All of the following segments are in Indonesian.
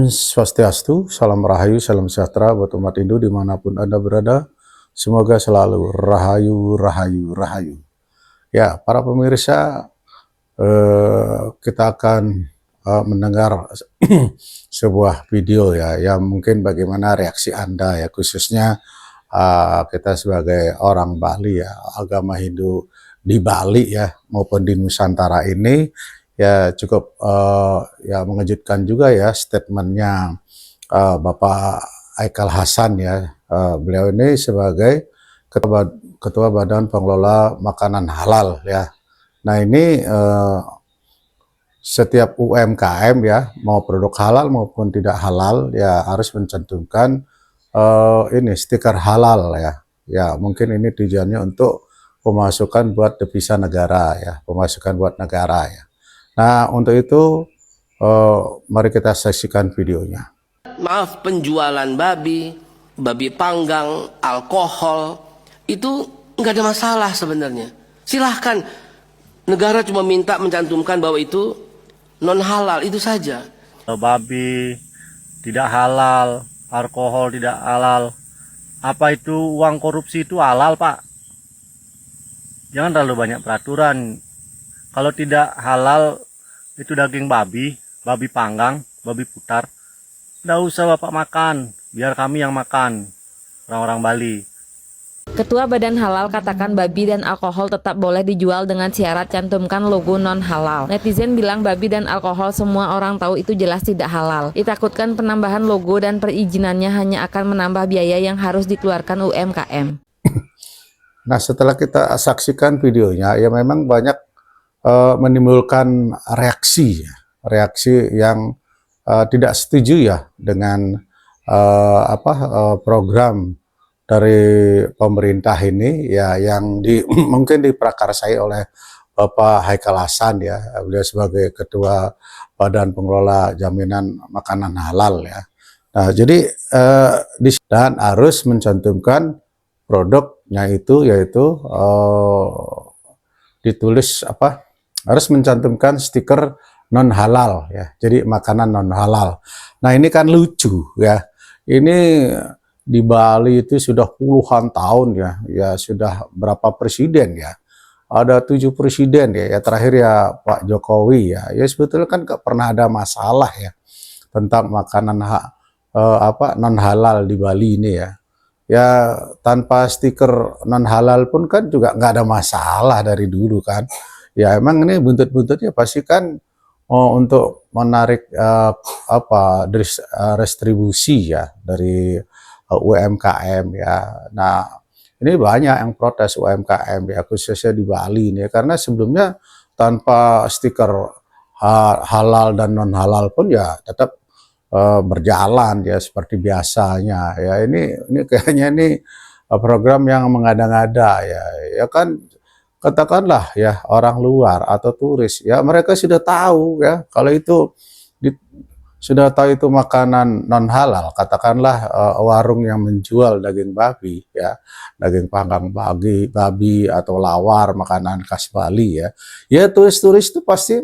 Om Swastiastu, salam rahayu, salam sejahtera buat umat Hindu dimanapun Anda berada. Semoga selalu rahayu, rahayu, rahayu. Ya, para pemirsa, kita akan mendengar sebuah video ya, yang mungkin bagaimana reaksi Anda ya, khususnya kita sebagai orang Bali ya, agama Hindu di Bali ya, maupun di Nusantara ini. Ya cukup ya mengejutkan juga ya statementnya Bapak Aikal Hasan ya. Beliau ini sebagai Ketua Badan Pengelola Makanan Halal ya. Nah ini setiap UMKM ya, mau produk halal maupun tidak halal ya harus mencantumkan ini stiker halal ya. Ya mungkin ini tujuannya untuk pemasukan buat devisa negara ya, pemasukan buat negara ya. Nah, untuk itu mari kita saksikan videonya. Maaf, penjualan babi panggang, alkohol, itu nggak ada masalah sebenarnya. Silahkan, negara cuma minta mencantumkan bahwa itu non halal, itu saja. Babi tidak halal, alkohol tidak halal. Apa itu uang korupsi itu halal, Pak? Jangan terlalu banyak peraturan. Kalau tidak halal itu daging babi panggang, babi putar, nggak usah Bapak makan, biar kami yang makan, orang-orang Bali. Ketua Badan Halal katakan babi dan alkohol tetap boleh dijual dengan syarat cantumkan logo non halal. Netizen bilang babi dan alkohol semua orang tahu itu jelas tidak halal. Ditakutkan penambahan logo dan perizinannya hanya akan menambah biaya yang harus dikeluarkan UMKM. Nah, setelah kita saksikan videonya, ya memang banyak menimbulkan reaksi yang tidak setuju ya dengan program dari pemerintah ini ya, yang mungkin diprakarsai oleh Bapak Aikal Hasan ya, beliau sebagai Ketua Badan Pengelola Jaminan Makanan Halal ya. Nah, jadi dan harus mencantumkan produknya itu, yaitu ditulis harus mencantumkan stiker non halal ya, jadi makanan non halal. Nah ini kan lucu ya, ini di Bali itu sudah puluhan tahun ya sudah berapa presiden ya, ada 7 presiden ya, terakhir ya Pak Jokowi ya sebetulnya kan gak pernah ada masalah ya tentang makanan non halal di Bali ini ya tanpa stiker non halal pun kan juga nggak ada masalah dari dulu kan. Ya emang ini buntut-buntutnya pasti kan untuk menarik restribusi ya dari UMKM ya. Nah ini banyak yang protes UMKM ya, khususnya di Bali ini, karena sebelumnya tanpa stiker halal dan non halal pun ya tetap berjalan ya seperti biasanya ya. Ini kayaknya ini program yang mengada-ngada ya kan. Katakanlah ya orang luar atau turis ya, mereka sudah tahu ya kalau itu sudah tahu itu makanan non halal. Katakanlah warung yang menjual daging babi ya, daging panggang babi atau lawar, makanan khas Bali ya turis-turis itu pasti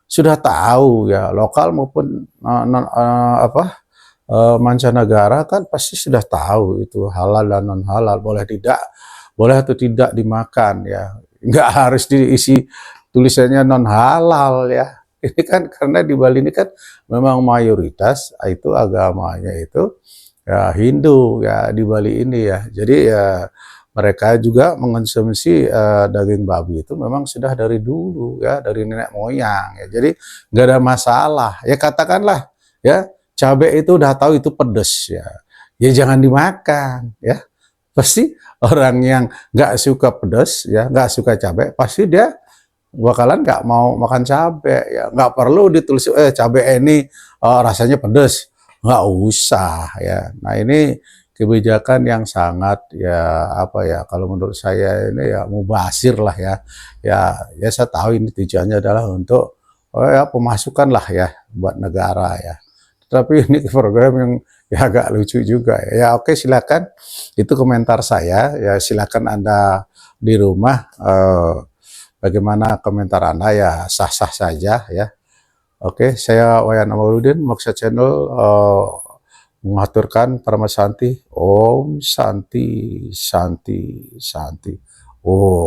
sudah tahu ya, lokal maupun mancanegara kan pasti sudah tahu itu halal dan non halal, boleh atau tidak dimakan ya. Nggak harus diisi tulisannya non halal ya. Ini kan karena di Bali ini kan memang mayoritas itu agamanya itu ya Hindu ya di Bali ini ya. Jadi ya mereka juga mengonsumsi daging babi itu memang sudah dari dulu ya, dari nenek moyang ya. Jadi nggak ada masalah ya. Katakanlah ya cabai itu udah tahu itu pedes ya jangan dimakan ya. Pasti orang yang nggak suka pedas ya, nggak suka cabai, pasti dia bakalan nggak mau makan cabai ya. Nggak perlu ditulis cabai ini rasanya pedas, nggak usah ya. Nah ini kebijakan yang sangat ya kalau menurut saya ini ya mubazir lah ya saya tahu ini tujuannya adalah untuk pemasukan lah ya buat negara ya. Tapi ini program yang ya agak lucu juga ya. Oke, silakan, itu komentar saya ya, silakan Anda di rumah bagaimana komentar Anda ya, sah-sah saja ya. Oke, saya Wayan Amaluddin, Moksha Channel, mengaturkan Parama Santi. Om Santi, Santi, Santi. Om.